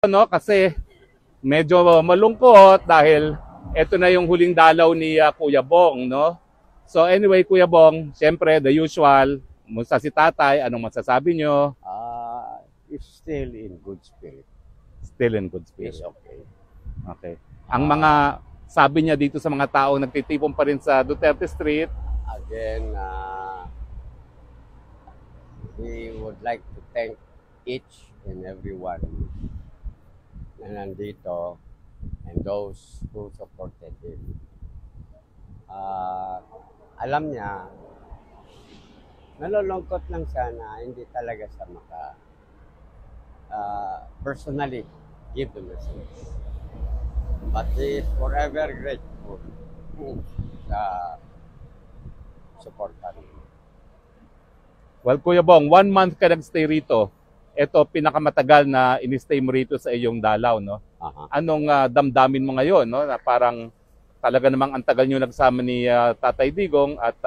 No, kasi medyo malungkot dahil ito na yung huling dalaw ni Kuya Bong, no? So anyway, Kuya Bong, syempre the usual, musta si tatay, anong masasabi nyo? Is still in good spirit. Still in good Is spirit. okay. Okay. Ang mga sabi niya dito sa mga taong nagtitipon pa rin sa Duterte Street, Again, we would like to thank each and everyone na nandito and those who supported him. Alam niya, nalulungkot lang siya na hindi talaga siya personally give the message. But he is forever grateful sa supportan. well, Kuya Bong, 1 month ka nagstay rito. Ito, pinakamatagal na inistay mo rito sa iyong dalaw, no? Anong damdamin mo ngayon, no? Na parang talaga namang ang tagal nyo nagsama ni Tatay Digong at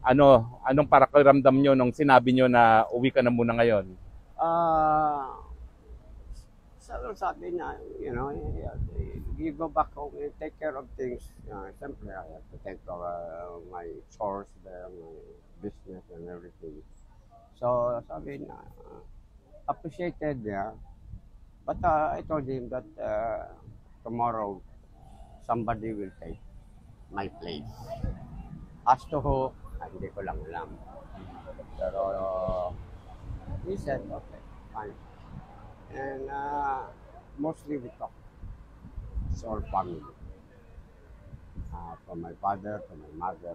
anong pakiramdam nyo nung sinabi nyo na uwi ka na muna ngayon? Sabi na, you go back home and take care of things. Siyempre, I have to take my chores there, my business and everything. So, sabi na, appreciated niya. But I told him that tomorrow, somebody will take my place. As to who, hindi ko lang alam. Pero, he said, okay, fine. And mostly we talk. It's all family. From my father to my mother.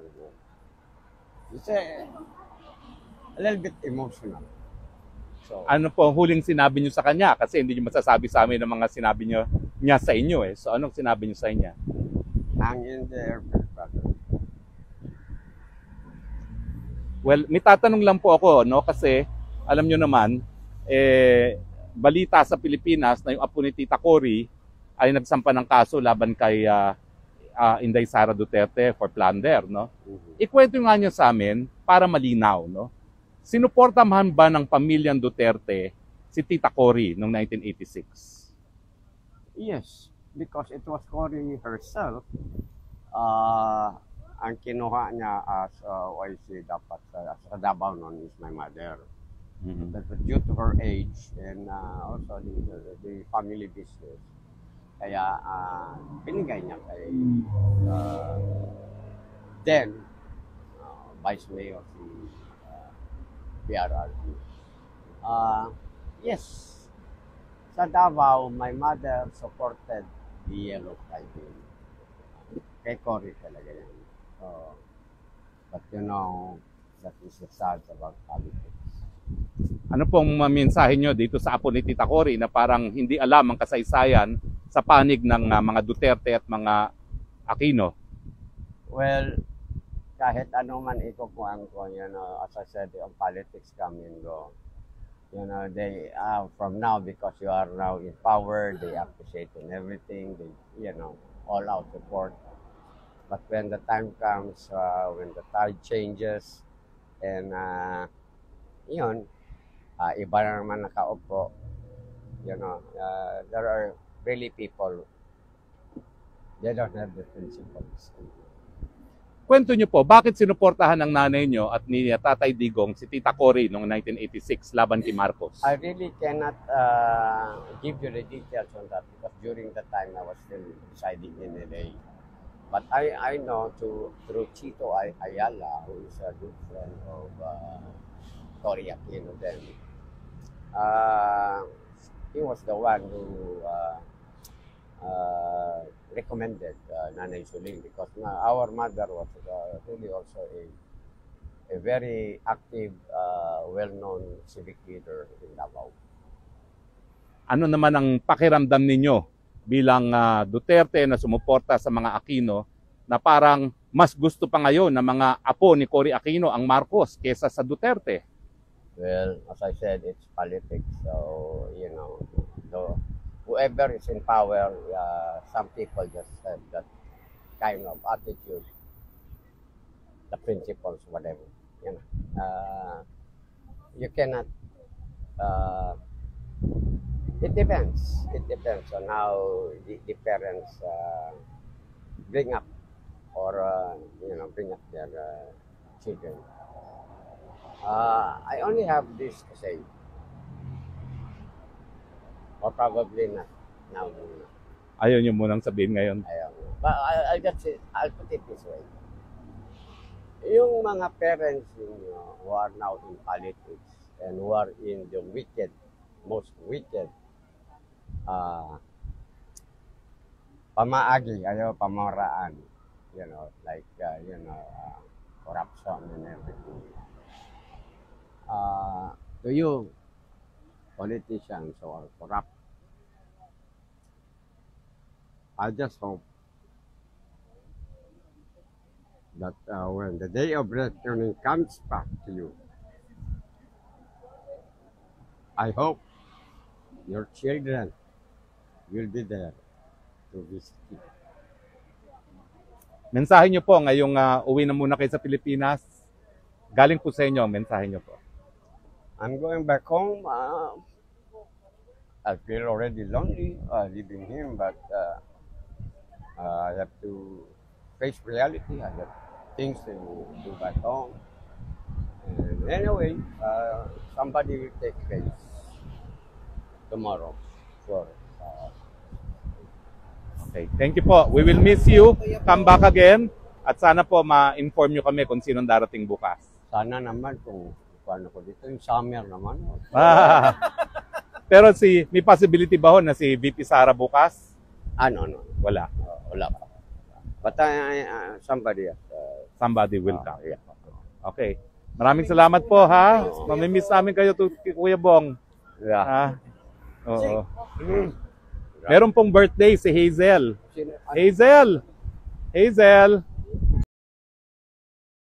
It's a little bit emotional. So, Ano po ang huling sinabi nyo sa kanya? Kasi hindi nyo masasabi sa amin ng mga sinabi niya sa inyo eh. So anong sinabi nyo sa kanya? hang in there, brother. Well, may tatanong lang po ako, no? Kasi alam nyo naman, balita sa Pilipinas na yung apo ni Tita Cory ay nagsampa ng kaso laban kay Inday Sara Duterte for plunder, no? Ikwento nga niyo sa amin para malinaw, no? Sinuportahan ba ng pamilyang Duterte si Tita Cory noong 1986? Yes, because it was Cory herself. Ang kinuha niya as YC dapat sa Davao noon is my mother. But due to her age and also the family business, kaya binigay niya kay then Vice Mayor si PRRD. Yes, sa Davao, my mother supported the Yellow Friday. Kay Cory talaga yan. But that is the sad about politics. Ano pong mensahe nyo dito sa apo ni Tita Cory na parang hindi alam ang kasaysayan sa panig ng mga Duterte at mga Aquino? Well, kahit ano man ikukuhaan ko, as I said, ang politics come and go. They from now, because you are now in power, they appreciate in everything. They, all out support. But when the time comes, when the tide changes, and iba na naman nakaupo, there are really people, they don't have the principles. Kwento nyo po, bakit sinuportahan ng nanay nyo at ni Tatay Digong si Tita Cory noong 1986 laban kay Marcos? I really cannot give you the details on that because during that time I was still residing in LA. But I know through Chito Ayala, who is a good friend of Cory Aquino then. He was the one who recommended Nanay Suling because our mother was really also a very active, well-known civic leader in Davao. Ano naman ang pakiramdam ninyo bilang Duterte na sumuporta sa mga Aquino na parang mas gusto pa ngayon ng mga apo ni Cory Aquino ang Marcos kesa sa Duterte? Well, as I said, it's politics. So, whoever is in power, some people just have that kind of attitude, the principles, whatever. You cannot It depends. It depends on how the parents bring up or bring up their children. I only have this to say, or probably not now. Ayaw nyo munang sabihin ngayon. Ayaw. But I'll put it this way. Yung mga parents who are now in politics and who are in the most wicked pamaagi, pamaraan, like, corruption and everything. To you, politicians who are corrupt, I just hope that when the day of returning comes back to you, I hope your children will be there to visit you. Mensahe nyo po ngayong uwi na muna kayo sa Pilipinas. Galing po sa inyo, mensahe nyo po. I'm going back home. I feel already lonely leaving him, but I have to face reality. I have things to do back home. And anyway, somebody will take place tomorrow. Sure. Okay, thank you po. We will miss you. Come back again. At sana po ma-inform nyo kami kung sinong darating bukas. Sana naman kung paano ko dito. Yung summer naman. Pero may possibility ba ho na si VP Sara bukas? No. Wala. Wala pa. But somebody Somebody will come. Yeah. Okay. Maraming salamat po ha. Mamimiss namin kayo to Kuya Bong. Yeah. Ha? Oo. Meron pong birthday si Hazel. Hazel! Hazel!